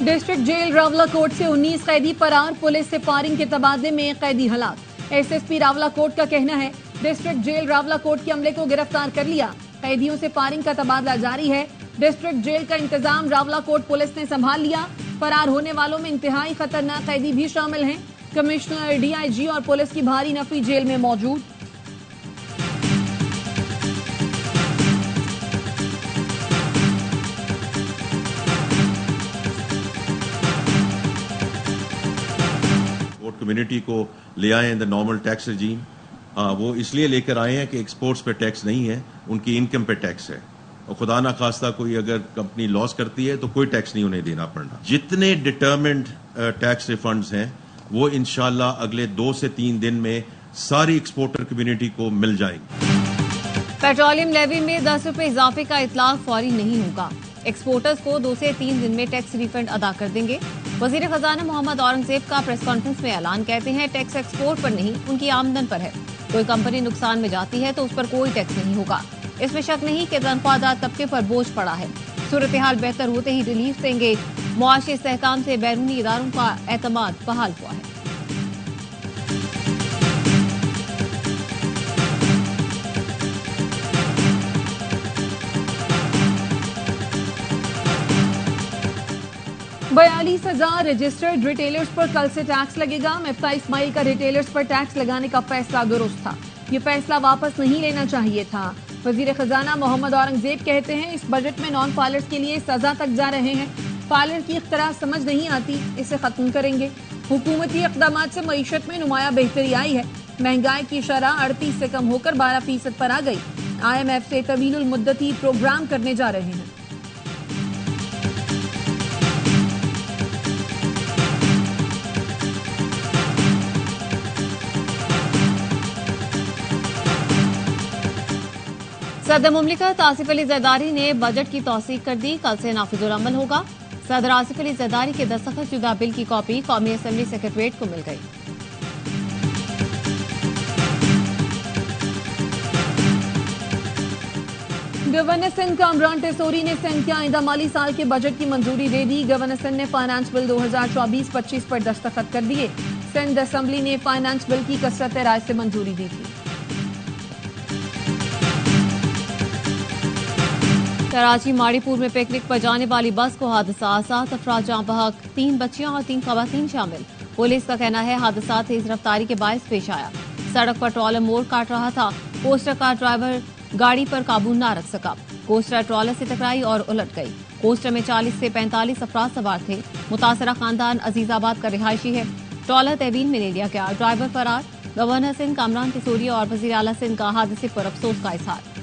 District jail Rawalakot से 19 कैदी फरार, पुलिस से फायरिंग के तबादले में एक कैदी हलाक। एसएसपी रावलाकोट का कहना है डिस्ट्रिक्ट जेल रावलाकोट के अमले को गिरफ्तार कर लिया, कैदियों से फायरिंग का तबादला जारी है। डिस्ट्रिक्ट जेल का इंतजाम रावलाकोट पुलिस ने संभाल लिया। फरार होने वालों में इंतहाई खतरनाक कैदी भी शामिल हैं। कमिश्नर, डीआईजी और पुलिस की भारी नफरी जेल में मौजूद। कम्युनिटी को ले आए इन द नॉर्मल टैक्स रजीम। वो इसलिए लेकर आए हैं कि एक्सपोर्ट्स पे टैक्स नहीं है, उनकी इनकम पे टैक्स है, और खुदा ना खास्ता कोई अगर कंपनी लॉस करती है तो कोई टैक्स नहीं उन्हें देना पड़ना। जितने डिटर्मिन्ड टैक्स रिफंड्स हैं वो इंशाल्लाह अगले 2 से 3 दिन में सारी एक्सपोर्टर कम्युनिटी को मिल जाएंगे। पेट्रोलियम लेवी में 10 रुपए इजाफे का इतलाक फौरी नहीं होगा। एक्सपोर्टर्स को 2 से 3 दिन में टैक्स रिफंड अदा कर देंगे। वजीर खजाना मोहम्मद औरंगजेब का प्रेस कॉन्फ्रेंस में ऐलान, कहते हैं टैक्स एक्सपोर्ट पर नहीं, उनकी आमदन पर है। कोई कंपनी नुकसान में जाती है तो उस पर कोई टैक्स नहीं होगा। इसमें शक नहीं कि तनख्वाहदार तबके पर बोझ पड़ा है। सूरत हाल बेहतर होते ही रिलीफ देंगे। मुआशी इस्तेहकाम से बैरूनी इदारों का एतमाद बहाल हुआ है। बयालीस 40,000 रजिस्टर्ड रिटेलर्स पर कल से टैक्स लगेगा। मिफ्ता इस्माइल का रिटेलर्स पर टैक्स लगाने का फैसला दुरुस्त था, ये फैसला वापस नहीं लेना चाहिए था। वजीर खजाना मोहम्मद औरंगजेब कहते हैं इस बजट में नॉन फाइलर्स के लिए सजा तक जा रहे हैं। फाइलर की इख्तरा समझ नहीं आती, इसे खत्म करेंगे। हुकूमती इक़दाम से मईशत में नुमाया बेहतरी आई है। महंगाई की शरह 38 से कम होकर 12% पर आ गई। IMF से तवीलुल मुद्दती प्रोग्राम करने जा रहे हैं। सदर मुमलिकत आसिफ अली जरदारी ने बजट की तौसीक कर दी, कल से नाफिजुल अमल होगा। सदर आसिफ अली जरदारी के दस्तखत शुदा बिल की कॉपी कौमी असेंबली सेक्रेटरीट को मिल गई। गवर्नर सिंध कामरान टेसोरी ने सिंध के आइंदा माली साल के बजट की मंजूरी दे दी। गवर्नर सिंध ने फाइनेंस बिल 2024-25 पर दस्तखत कर दिए। सिंध असेंबली ने फाइनेंस बिल की कसरत राय से मंजूरी दी थी। कराची माड़ीपुर में पिकनिक पर जाने वाली बस को हादसा, 7 अफराद जाँ बहक, 3 बच्चियां और 3 खवातीन शामिल। पुलिस का कहना है हादसा तेज रफ्तारी के बायस पेश आया। सड़क पर ट्रॉलर मोड़ काट रहा था, कोस्टर कार ड्राइवर गाड़ी पर काबू न रख सका। कोस्टर ट्रॉलर से टकराई और उलट गई। कोस्टर में 40 से 45 अफराद सवार थे। मुतासरा खानदान अजीजाबाद का रिहायशी है। ट्रॉलर तहवील में ले लिया गया, ड्राइवर फरार। गवर्नर सिंध कामरान टेसोरी और वजीर आला सिंध का हादसे पर अफसोस का इजहार।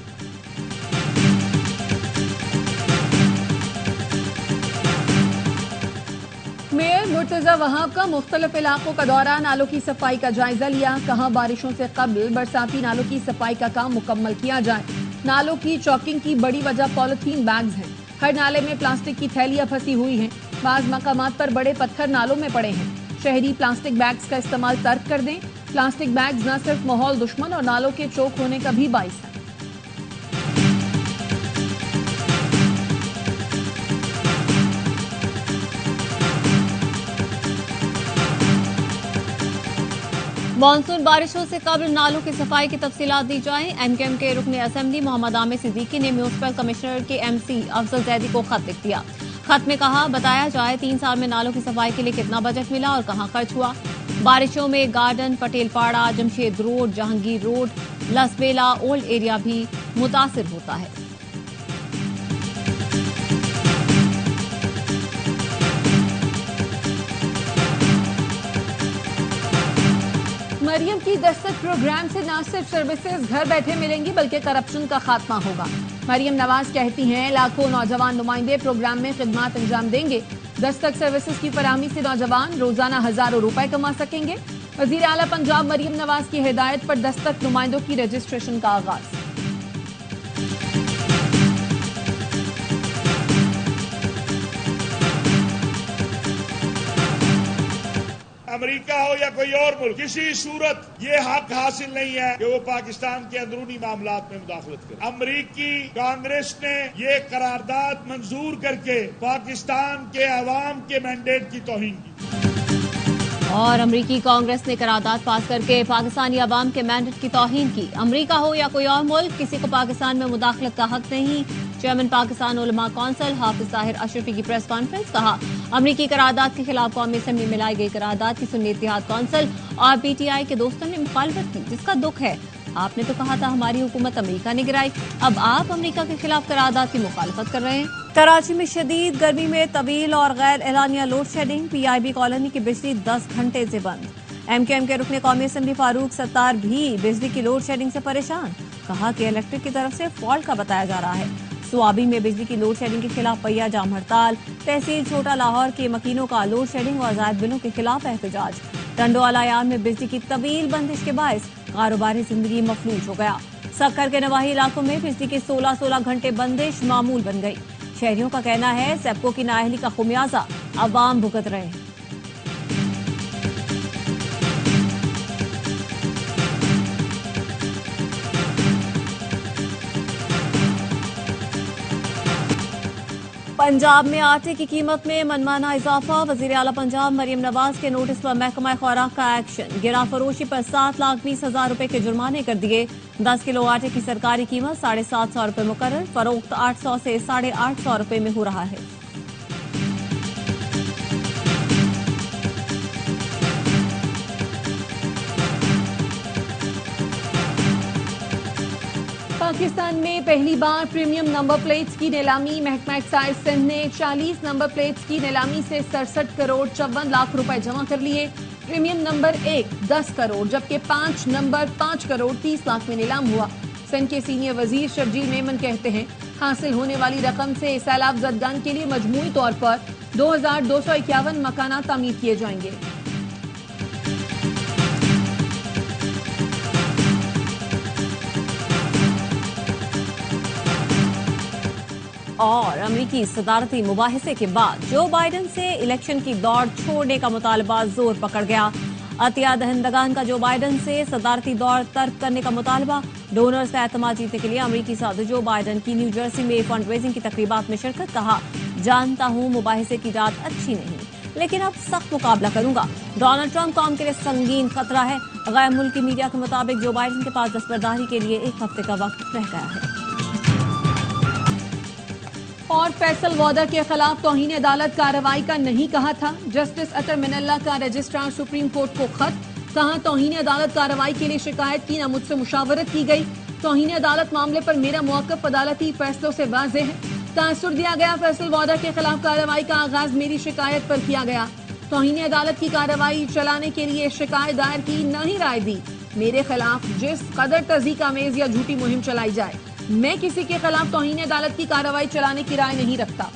मेयर मुर्तजा वहाब का मुख्तलिफ इलाकों का दौरा, नालों की सफाई का जायजा लिया। कहा बारिशों से कबल बरसाती नालों की सफाई का काम मुकम्मल किया जाए। नालों की चौकिंग की बड़ी वजह पॉलिथीन बैग्स हैं। हर नाले में प्लास्टिक की थैलियां फंसी हुई हैं। बाज़ मकामात पर बड़े पत्थर नालों में पड़े हैं। शहरी प्लास्टिक बैग्स का इस्तेमाल तर्क कर दें। प्लास्टिक बैग्स न सिर्फ माहौल दुश्मन और नालों के चौक होने का भी बाइस है। मानसून बारिशों से कबल नालों की सफाई की तफसीलात दी जाएं। MKM के रुकन असेंबली मोहम्मद आमिर सिद्दीकी ने म्यूनिसिपल कमिश्नर के MC अफजल जैदी को खत लिख दिया। खत में कहा बताया जाए 3 साल में नालों की सफाई के लिए कितना बजट मिला और कहां खर्च हुआ। बारिशों में garden, Patelpara, Jamshed road, Jahangir road, Lasbela, old area भी मुतासिर होता है। मरियम की दस्तक प्रोग्राम से न सिर्फ सर्विसेज घर बैठे मिलेंगी बल्कि करप्शन का खात्मा होगा। मरियम नवाज कहती हैं लाखों नौजवान नुमाइंदे प्रोग्राम में खिदमात अंजाम देंगे। दस्तक सर्विसेज की फराहमी से नौजवान रोजाना हजारों रुपए कमा सकेंगे। वजीर आला पंजाब मरियम नवाज की हिदायत पर दस्तक नुमाइंदों की रजिस्ट्रेशन का आगाज। अमेरिका हो या कोई और मुल्क, किसी सूरत ये हक हासिल नहीं है कि वो पाकिस्तान के अंदरूनी मामलात में मुदाखलत करे। अमेरिकी कांग्रेस ने ये करारदाद मंजूर करके पाकिस्तान के अवाम के मैंडेट की तौहीन की। और अमरीकी कांग्रेस ने करारदाद पास करके पाकिस्तानी अवाम के मैंडेट की तौहीन की। अमरीका हो या कोई और मुल्क, किसी को पाकिस्तान में मुदाखलत का हक नहीं। चेयरमैन पाकिस्तान उलमा कौंसिल हाफिज ताहिर अशरफी की प्रेस कॉन्फ्रेंस। कहा, अमरीकी करारदाद के खिलाफ कौमी असेंबली में लाई गई करारदाद की सुन्नी इत्तेहाद कौंसिल और पीटीआई के दोस्तों ने मुखालफत की, जिसका दुख है। आपने तो कहा था हमारी हुकूमत अमेरिका ने गिराई, अब आप अमेरिका के खिलाफ करारदाद की मुखालफत कर रहे हैं। कराची में शदीद गर्मी में तवील और गैर एलानिया लोड शेडिंग। पीआईबी कॉलोनी की बिजली 10 घंटे से बंद। एमकेएम के रुकने कौमी असेंबली फारूक सत्तार भी बिजली की लोड शेडिंग से परेशान। कहा कि इलेक्ट्रिक की तरफ से फॉल्ट का बताया जा रहा है। स्वाबी में बिजली की लोड शेडिंग के खिलाफ पहिया जाम हड़ताल। तहसील छोटा लाहौर के मकीनों का लोड शेडिंग और जायद बिलों के खिलाफ एहतजाज। टंडोवाला यार्ड में बिजली की तवील बंदिश के बायस कारोबारी जिंदगी मफलूज हो गया। सक्कर के नवाही इलाकों में बिजली के 16-16 घंटे बंदिश मामूल बन गई। शहरियों का कहना है सेप्को की नाअहली का खुमियाजा अवाम भुगत रहे हैं। पंजाब में आटे की कीमत में मनमाना इजाफा। वजीर आला पंजाब मरियम नवाज के नोटिस पर महकमा खुराक का एक्शन। गिरा फरोशी पर 7,20,000 रुपए के जुर्माने कर दिए। 10 किलो आटे की सरकारी कीमत 750 रुपए मुकर्रर। फरोख्त 800 से 850 रुपए में हो रहा है। पाकिस्तान में पहली बार प्रीमियम नंबर प्लेट्स की नीलामी। महकमा एक्साइज सिंध ने 40 नंबर प्लेट्स की नीलामी से 67 करोड़ 54 लाख रुपए जमा कर लिए। प्रीमियम नंबर 1 10 करोड़ जबकि 5 नंबर 5 करोड़ 30 लाख में नीलाम हुआ। सिंध के सीनियर वजीर शर्जील मेमन कहते हैं हासिल होने वाली रकम से सैलाब ज़दगान के लिए मजमूई तौर पर 2251 मकाना तामीर किए जाएंगे। और अमरीकी सदारती मुबाहिसे के बाद जो बाइडन से इलेक्शन की दौड़ छोड़ने का मुतालबा जोर पकड़ गया। अतिया दहिंदगान का जो बाइडन से सदारती दौड़ तर्क करने का मुतालबा। डोनर्स का एतमाद जीतने के लिए अमरीकी सदर जो बाइडन की न्यू जर्सी में फंड रेजिंग की तकरीबात में शिरकत। कहा, जानता हूं मुबाहिसे की रात अच्छी नहीं, लेकिन अब सख्त मुकाबला करूंगा। डोनाल्ड ट्रंप कौम के लिए संगीन खतरा है। गैर मुल्की मीडिया के मुताबिक जो बाइडन के पास दस्तबरदारी के लिए 1 हफ्ते का वक्त रह गया है। और फैसल वोदा के खिलाफ तौहीन अदालत कार्रवाई का नहीं कहा था। जस्टिस अतर मिनल्ला का रजिस्ट्रार सुप्रीम कोर्ट को खत। कहा, तौहीन अदालत कार्रवाई के लिए शिकायत की, न मुझसे मुशावरत की गई। तौहीन अदालत मामले पर मेरा मौक़िफ़ अदालती फैसलों से वाज़ेह है। तासुर दिया गया, फैसल वोदा के खिलाफ कार्रवाई का आगाज मेरी शिकायत पर किया गया। तौहीन अदालत की कार्रवाई चलाने के लिए शिकायत दायर की, न ही राय दी। मेरे खिलाफ जिस कदर तज़ीक आमेज या झूठी मुहिम चलाई जाए, मैं किसी के खिलाफ तौहीन अदालत की कार्रवाई चलाने की राय नहीं रखता।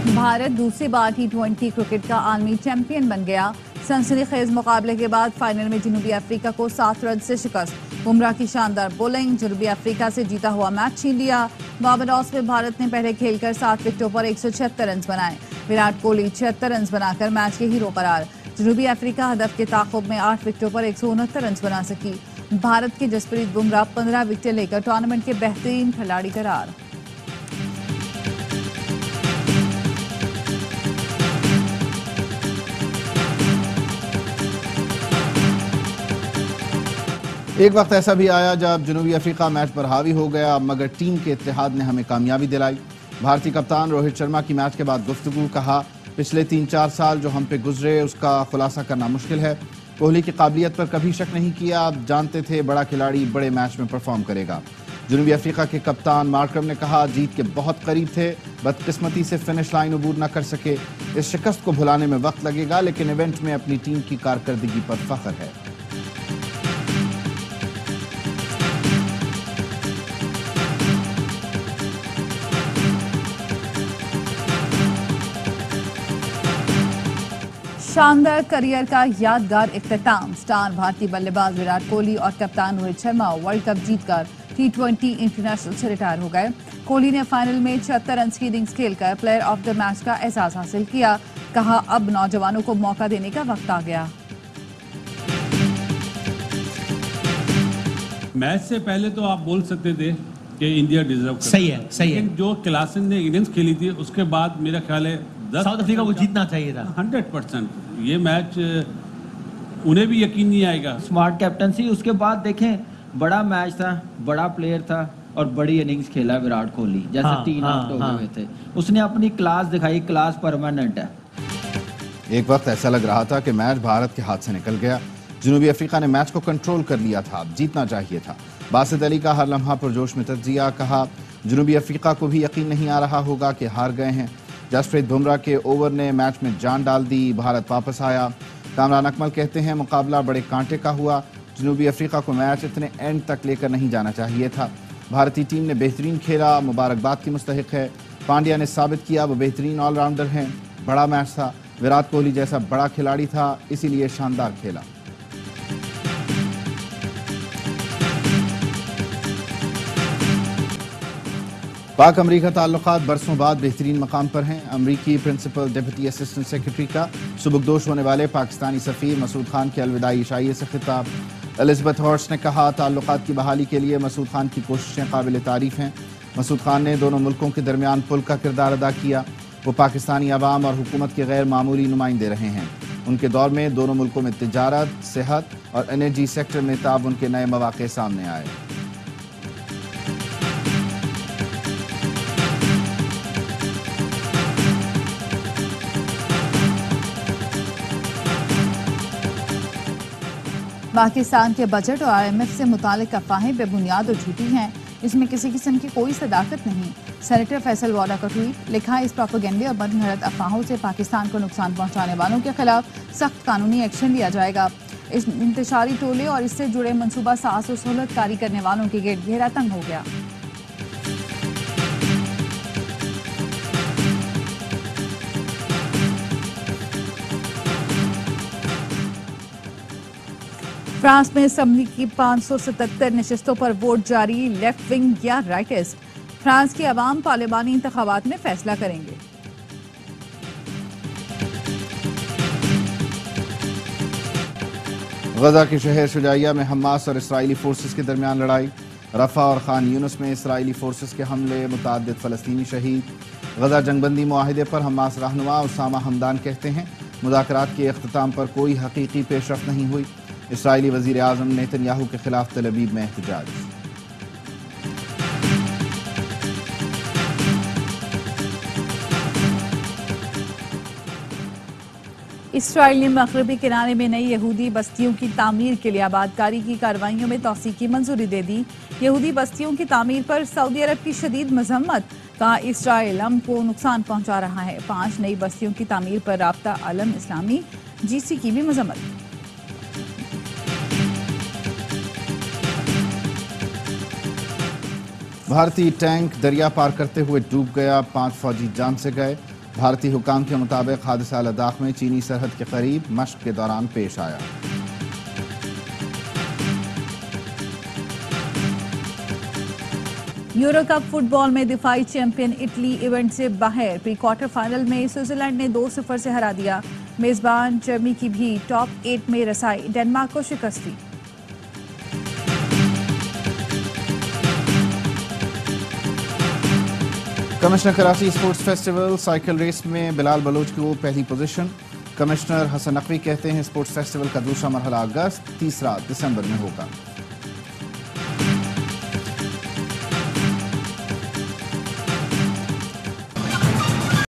भारत दूसरी बार T20 क्रिकेट का आलमी चैंपियन बन गया। सनसनीखेज मुकाबले के बाद फाइनल में जनूबी अफ्रीका को 7 रन से शिकस्त। बुमराह की शानदार बॉलिंग जनूबी अफ्रीका से जीता हुआ मैच छीन लिया। बारबाडोस में भारत ने पहले खेलकर 7 विकेटों पर 176 रन बनाए। विराट कोहली 76 रन बनाकर मैच के हीरो करार। जनूबी अफ्रीका हदफ के ताक़ुब में 8 विकेटों पर 169 रन बना सकी। भारत के जसप्रीत बुमराह 15 विकेट लेकर टूर्नामेंट के बेहतरीन खिलाड़ी करार। एक वक्त ऐसा भी आया जब जनूबी अफ्रीका मैच पर हावी हो गया, मगर टीम के इत्तेहाद ने हमें कामयाबी दिलाई। भारतीय कप्तान रोहित शर्मा की मैच के बाद गुफ्तगू। कहा, पिछले 3-4 साल जो हम पे गुजरे उसका खुलासा करना मुश्किल है। कोहली की काबिलियत पर कभी शक नहीं किया। आप जानते थे बड़ा खिलाड़ी बड़े मैच में परफॉर्म करेगा। जनूबी अफ्रीका के कप्तान मार्करम ने कहा, जीत के बहुत करीब थे, बदकिस्मती से फिनिश लाइन अबूर न कर सके। इस शिकस्त को भुलाने में वक्त लगेगा, लेकिन इवेंट में अपनी टीम की कारकर्दगी पर फख्र है। शानदार करियर का यादगार इख्तिताम। स्टार भारतीय बल्लेबाज विराट कोहली और कप्तान रोहित शर्मा वर्ल्ड कप जीतकर T20 इंटरनेशनल से रिटायर हो गए। कोहली ने फाइनल में 76 रन की इनिंग्स खेलकर प्लेयर ऑफ द मैच का एजाज हासिल किया। कहा, अब नौजवानों को मौका देने का वक्त आ गया। मैच से पहले तो आप बोल सकते थे कि इंडिया डिजर्व करता सही है, सही है। लेकिन जो क्लासन ने इनिंग्स खेली थी उसके बाद मेरा ख्याल है साउथ अफ्रीका को जीतना चाहिए था 100%। ये मैच उन्हें भी यकीन नहीं आएगा। स्मार्ट कैप्टनसी, उसके बाद देखें बड़ा मैच था, बड़ा प्लेयर था और बड़ी इनिंग्स खेला विराट कोहली, जैसे 3 आउट हो गए थे। उसने अपनी क्लास दिखाई, क्लास परमानेंट है। एक वक्त ऐसा लग रहा था कि मैच भारत के हाथ से निकल गया। जनूबी अफ्रीका ने मैच को कंट्रोल कर लिया था, जीतना चाहिए था। बासित अली का हर लम्हा पुरजोश में तज्जिया, कहा जनूबी अफ्रीका को भी यकीन नहीं आ रहा होगा कि हार गए हैं। जसप्रीत बुमराह के ओवर ने मैच में जान डाल दी, भारत वापस आया। कामरान अकमल कहते हैं मुकाबला बड़े कांटे का हुआ, जनूबी अफ्रीका को मैच इतने एंड तक लेकर नहीं जाना चाहिए था। भारतीय टीम ने बेहतरीन खेला, मुबारकबाद की मुस्तहिक है। पांड्या ने साबित किया वो बेहतरीन ऑलराउंडर हैं। बड़ा मैच था, विराट कोहली जैसा बड़ा खिलाड़ी था, इसीलिए शानदार खेला। पाक अमरीका ताल्लुकात बरसों बाद बेहतरीन मकाम पर हैं। अमरीकी प्रिंसिपल डिप्टी असिस्टेंट सेक्रेटरी का सुबुकदोश होने वाले पाकिस्तानी सफ़ीर मसूद खान के अलविदाई इशाइये से खिताब। एलिज़ाबेथ हॉर्स्ट ने कहा ताल्लुकात की बहाली के लिए मसूद खान की कोशिशें काबिल तारीफ़ हैं। मसूद खान ने दोनों मुल्कों के दरमियान पुल का किरदार अदा किया। वो पाकिस्तानी अवाम और हुकूमत के गैर मामूली नुमाइंदे रहे हैं। उनके दौर में दोनों मुल्कों में तिजारत, सेहत और एनर्जी सेक्टर में ताउन के नए मौक़े सामने आए। पाकिस्तान के बजट और IMF से मुतालिक अफवाहें बेबुनियाद और झूठी हैं। इसमें किसी किस्म की कोई सदाकत नहीं। सेनेटर फैसल वाला का ट्वीट लिखा, इस प्रोपेगेंडे और मनगढ़ंत अफवाहों से पाकिस्तान को नुकसान पहुंचाने वालों के खिलाफ सख्त कानूनी एक्शन लिया जाएगा। इस इंतशारी टोले और इससे जुड़े मनसूबा साज और सहूलतकारी करने वालों के गिर्द घेरा तंग हो गया। फ्रांस में असेंबली की 577 नशस्तों पर वोट जारी, लेफ्ट विंग या राइटिस्ट। फ्रांस की अवाम पार्लिमानी इंतखाबात में फैसला करेंगे। गजा के शहर शुजाइया में हमास और इसराइली फोर्सेस के दरमियान लड़ाई। रफा और खान यूनुस में इसराइली फोर्सेस के हमले, मुतअद्दिद फ़लस्तीनी शहीद। गजा जंगबंदी मुआहिदे पर हमास रहनुमा उसामा हमदान कहते हैं मुज़ाकरात के इख्तिताम पर कोई हकीकी पेशरफ्त नहीं हुई। इसराइली वज़ीर आज़म नेतन्याहू के खिलाफ तल अवीव में एहतजाज। इसराइल ने मगरबी किनारे में नई यहूदी बस्तियों की तामीर के लिए आबादकारी की कार्रवाइयों में तौसी की मंजूरी दे दी। यहूदी बस्तियों की तामीर पर सऊदी अरब की शदीद मजम्मत, कहा इसराइल हम को नुकसान पहुंचा रहा है। 5 नई बस्तियों की तामीर पर राब्ता आलम इस्लामी GC की भी मजम्मत। भारतीय टैंक दरिया पार करते हुए डूब गया, 5 फौजी जान से गए। भारतीय हुकाम के मुताबिक हादसा लद्दाख में चीनी सरहद के करीब मश्क के दौरान पेश आया। यूरो कप फुटबॉल में दिफाई चैंपियन इटली इवेंट से बाहर। प्री क्वार्टर फाइनल में स्विट्जरलैंड ने 2-0 से हरा दिया। मेजबान जर्मनी की भी टॉप 8 में रसाई, डेनमार्क को शिकस्त दी। Commissioner Karachi sports festival cycle race में बिलाल बलोच को पहली पोजीशन। कमिश्नर हसन नकवी कहते हैं स्पोर्ट्स फेस्टिवल का दूसरा मरहला अगस्त, तीसरा दिसंबर में होगा।